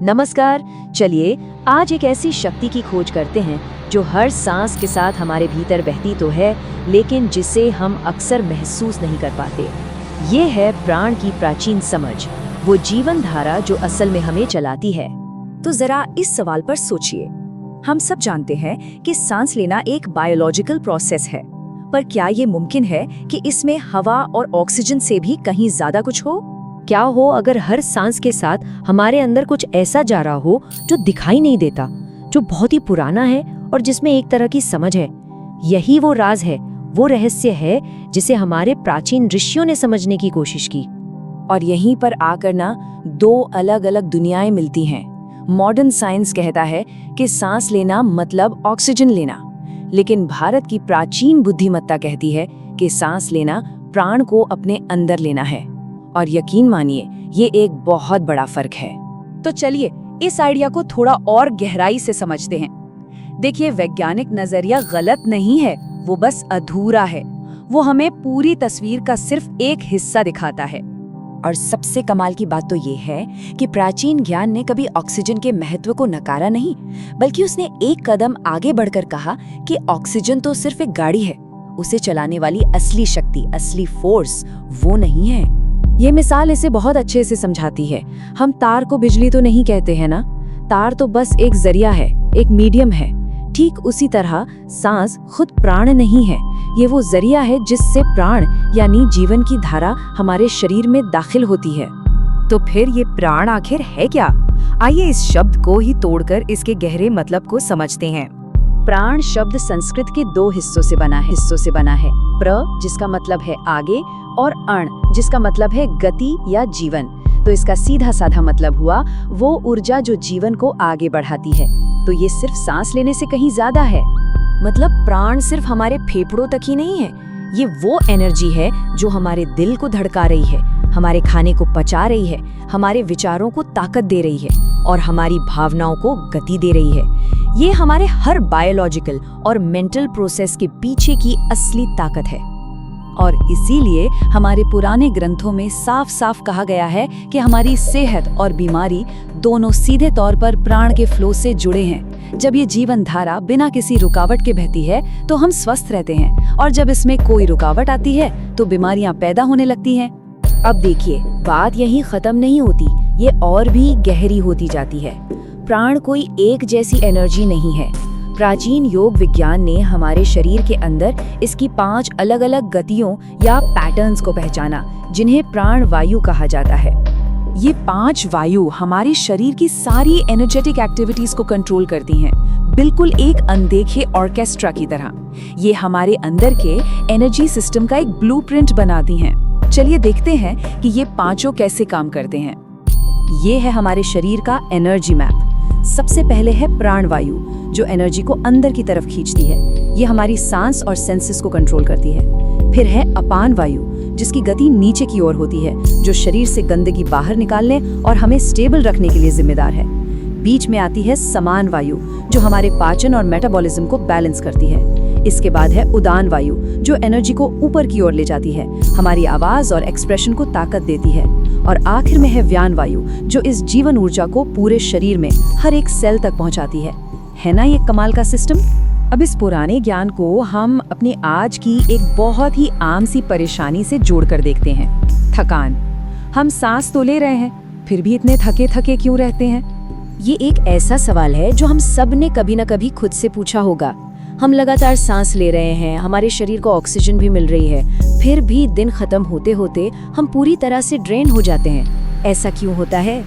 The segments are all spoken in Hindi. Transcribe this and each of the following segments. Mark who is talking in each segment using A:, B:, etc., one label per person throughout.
A: नमस्कार। चलिए आज एक ऐसी शक्ति की खोज करते हैं जो हर सांस के साथ हमारे भीतर बहती तो है, लेकिन जिसे हम अक्सर महसूस नहीं कर पाते। ये है प्राण की प्राचीन समझ, वो जीवन धारा जो असल में हमें चलाती है।
B: तो जरा इस सवाल पर सोचिए। हम सब जानते हैं कि सांस लेना एक बायोलॉजिकल प्रोसेस है, पर क्या ये मुमकिन है कि इसमें हवा और ऑक्सीजन से भी कहीं ज्यादा कुछ हो?
A: क्या हो अगर हर सांस के साथ हमारे अंदर कुछ ऐसा जा रहा हो जो दिखाई नहीं देता, जो बहुत ही पुराना है और जिसमें एक तरह की समझ है। यही वो राज है, वो रहस्य है जिसे हमारे प्राचीन ऋषियों ने समझने की कोशिश की।
B: और यहीं पर आकर ना दो अलग अलग दुनियाएं मिलती हैं। मॉडर्न साइंस कहता है कि सांस लेना मतलब ऑक्सीजन लेना, लेकिन भारत की प्राचीन बुद्धिमत्ता कहती है कि सांस लेना प्राण को अपने अंदर लेना है। और यकीन मानिए, ये एक बहुत बड़ा फर्क है। तो चलिए इस आइडिया को थोड़ा और गहराई से समझते हैं। देखिए, वैज्ञानिक नजरिया गलत नहीं है, वो बस अधूरा है। वो हमें पूरी तस्वीर का सिर्फ एक हिस्सा दिखाता है। और सबसे कमाल की बात तो ये है कि प्राचीन ज्ञान ने कभी ऑक्सीजन के महत्व को नकारा नहीं, बल्कि उसने एक कदम आगे बढ़कर कहा कि ऑक्सीजन तो सिर्फ एक गाड़ी है, उसे चलाने वाली असली शक्ति, असली फोर्स वो नहीं है। ये मिसाल इसे बहुत अच्छे से समझाती है। हम तार को बिजली तो नहीं कहते हैं ना, तार तो बस एक जरिया है, एक मीडियम है। ठीक उसी तरह सांस खुद प्राण नहीं है, ये वो जरिया है जिससे प्राण यानी जीवन की धारा हमारे शरीर में दाखिल होती है। तो फिर ये प्राण आखिर है क्या? आइए इस शब्द को ही तोड़कर इसके गहरे मतलब को समझते हैं। प्राण शब्द संस्कृत के दो हिस्सों से बना है। प्र जिसका मतलब है आगे और अण जिसका मतलब है गति या जीवन। तो इसका सीधा साधा मतलब हुआ वो ऊर्जा जो जीवन को आगे बढ़ाती है। तो ये सिर्फ सांस लेने से कहीं ज्यादा है। मतलब प्राण सिर्फ हमारे फेफड़ों तक ही नहीं है, ये वो एनर्जी है जो हमारे दिल को धड़का रही है, हमारे खाने को पचा रही है, हमारे विचारों को ताकत दे रही है और हमारी भावनाओं को गति दे रही है। ये हमारे हर बायोलॉजिकल और मेंटल प्रोसेस के पीछे की असली ताकत है। और इसीलिए हमारे पुराने ग्रंथों में साफ साफ कहा गया है कि हमारी सेहत और बीमारी दोनों सीधे तौर पर प्राण के फ्लो से जुड़े हैं। जब ये जीवन धारा बिना किसी रुकावट के बहती है तो हम स्वस्थ रहते हैं, और जब इसमें कोई रुकावट आती है तो बीमारियां पैदा होने लगती हैं। अब देखिए, बात यहीं खत्म नहीं होती, ये और भी गहरी होती जाती है। प्राण कोई एक जैसी एनर्जी नहीं है। प्राचीन योग विज्ञान ने हमारे शरीर के अंदर इसकी 5 अलग अलग गतियों या पैटर्न्स को पहचाना, जिन्हें प्राण वायु कहा जाता है। ये 5 वायु हमारे शरीर की सारी एनर्जेटिक एक्टिविटीज को कंट्रोल करती हैं, बिल्कुल एक अनदेखे ऑर्केस्ट्रा की तरह। ये हमारे अंदर के एनर्जी सिस्टम का एक ब्लूप्रिंट बनाती हैं। चलिए देखते हैं कि ये पांचों कैसे काम करते हैं। ये है हमारे शरीर का एनर्जी मैप। सबसे पहले है प्राण वायु, जो एनर्जी को अंदर की तरफ खींचती है। ये हमारी सांस और सेंसेस को कंट्रोल करती है। फिर है अपान वायु, जिसकी गति नीचे की ओर होती है, जो शरीर से गंदगी बाहर निकालने और हमें स्टेबल रखने के लिए जिम्मेदार है। बीच में आती है समान वायु, जो हमारे पाचन और मेटाबॉलिज्म को बैलेंस करती है। इसके बाद है उदान वायु, जो एनर्जी को ऊपर की ओर ले जाती है, हमारी आवाज और एक्सप्रेशन को ताकत देती है। और आखिर में है व्यान वायु, जो इस जीवन ऊर्जा को पूरे शरीर में हर एक सेल तक पहुंचाती है ना ये कमाल का सिस्टम? अब इस पुराने ज्ञान को हम अपनी आज की एक बहुत ही आम सी परेशानी से जोड़कर देखते हैं, थकान। हम सांस तो ले रहे हैं, फिर भी इतने थके थके क्यों रहते हैं? ये एक ऐसा सवाल है जो हम सब ने कभी न कभी खुद से पूछा होगा। हम लगातार सांस ले रहे हैं, हमारे शरीर को ऑक्सीजन भी मिल रही है, फिर भी दिन खत्म होते होते हम पूरी तरह से ड्रेन हो जाते हैं। ऐसा क्यों होता है?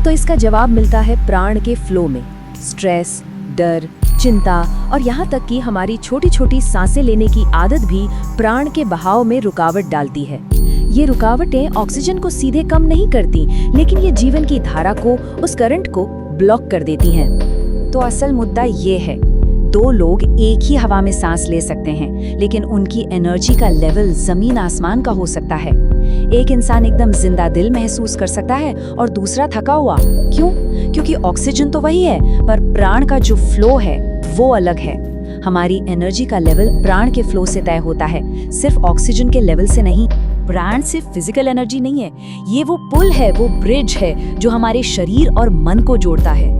B: तो इसका जवाब मिलता है प्राण के फ्लो में। स्ट्रेस, डर, चिंता और यहाँ तक कि हमारी छोटी छोटी सांसें लेने की आदत भी प्राण के बहाव में रुकावट डालती है। ये रुकावटें ऑक्सीजन को सीधे कम नहीं करती, लेकिन ये जीवन की धारा को, उस करंट को ब्लॉक कर देती हैं। तो असल मुद्दा ये है, 2 लोग एक ही हवा में सांस ले सकते हैं, लेकिन उनकी एनर्जी का लेवल जमीन आसमान का हो सकता है। एक इंसान एकदम जिंदा दिल महसूस कर सकता है और दूसरा थका हुआ। क्यों? क्योंकि ऑक्सीजन तो वही है, पर प्राण का जो फ्लो है वो अलग है। हमारी एनर्जी का लेवल प्राण के फ्लो से तय होता है, सिर्फ ऑक्सीजन के लेवल से नहीं।
A: प्राण सिर्फ फिजिकल एनर्जी नहीं है, ये वो पुल है, वो ब्रिज है जो हमारे शरीर और मन को जोड़ता है।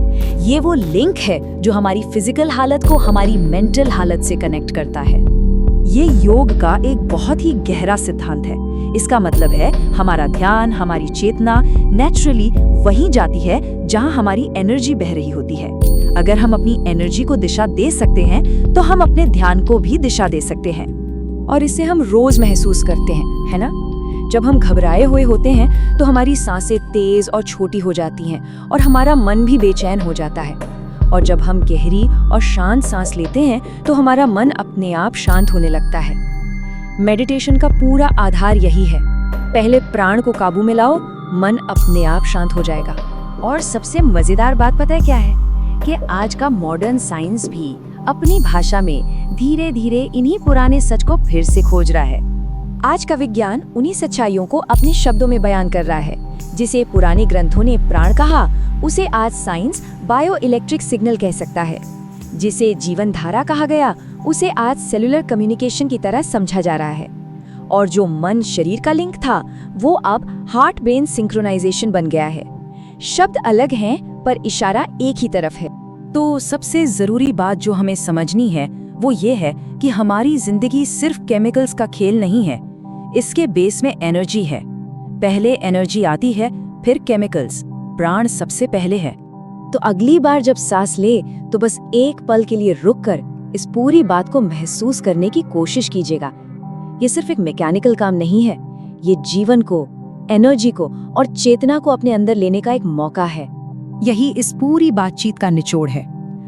A: ये वो लिंक है जो हमारी फिजिकल हालत को हमारी मेंटल हालत से कनेक्ट करता है। ये योग का एक बहुत ही गहरा सिद्धांत है। इसका मतलब है हमारा ध्यान, हमारी चेतना नेचुरली वहीं जाती है जहां हमारी एनर्जी बह रही होती है। अगर हम अपनी एनर्जी को दिशा दे सकते हैं तो हम अपने ध्यान को भी दिशा दे सकते हैं।
B: और इसे हम रोज महसूस करते हैं, है ना? जब हम घबराए हुए होते हैं तो हमारी सांसें तेज और छोटी हो जाती हैं और हमारा मन भी बेचैन हो जाता है। और जब हम गहरी और शांत सांस लेते हैं तो हमारा मन अपने आप शांत होने लगता है। मेडिटेशन का पूरा आधार यही है। पहले प्राण को काबू में लाओ, मन अपने आप शांत हो जाएगा।
A: और सबसे मजेदार बात पता है क्या है? कि आज का मॉडर्न साइंस भी अपनी भाषा में धीरे धीरे इन्हीं पुराने सच को फिर से खोज रहा है।
B: आज का विज्ञान उन्हीं सच्चाइयों को अपने शब्दों में बयान कर रहा है। जिसे पुराने ग्रंथों ने प्राण कहा, उसे आज साइंस बायो इलेक्ट्रिक सिग्नल कह सकता है। जिसे जीवन धारा कहा गया, उसे आज सेलुलर कम्युनिकेशन की तरह समझा जा रहा है। और जो मन शरीर का लिंक था, वो अब हार्ट ब्रेन सिंक्रोनाइजेशन बन गया है। शब्द अलग हैं पर इशारा एक ही तरफ है।
A: तो सबसे जरूरी बात जो हमें समझनी है वो ये है कि हमारी जिंदगी सिर्फ केमिकल्स का खेल नहीं है। इसके बेस में एनर्जी है। पहले एनर्जी आती है, फिर केमिकल्स। प्राण सबसे पहले है।
B: तो अगली बार जब सांस ले तो बस एक पल के लिए रुक कर इस पूरी बात को महसूस करने की कोशिश कीजिएगा। ये सिर्फ एक मैकेनिकल काम नहीं है, ये जीवन को, एनर्जी को और चेतना को अपने अंदर लेने का एक मौका है।
A: यही इस पूरी बातचीत का निचोड़ है।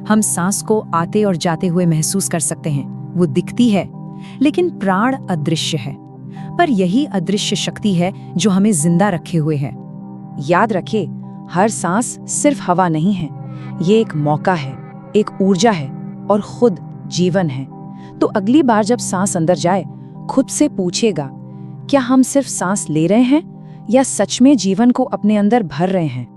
A: हम सांस को आते और जाते हुए महसूस कर सकते हैं, वो दिखती है, लेकिन प्राण अदृश्य है। पर यही अदृश्य शक्ति है जो हमें जिंदा रखे हुए है।
B: याद रखिए, हर सांस सिर्फ हवा नहीं है, ये एक मौका है, एक ऊर्जा है और खुद जीवन है। तो अगली बार जब सांस अंदर जाए, खुद से पूछेगा, क्या हम सिर्फ सांस ले रहे हैं या सच में जीवन को अपने अंदर भर रहे हैं?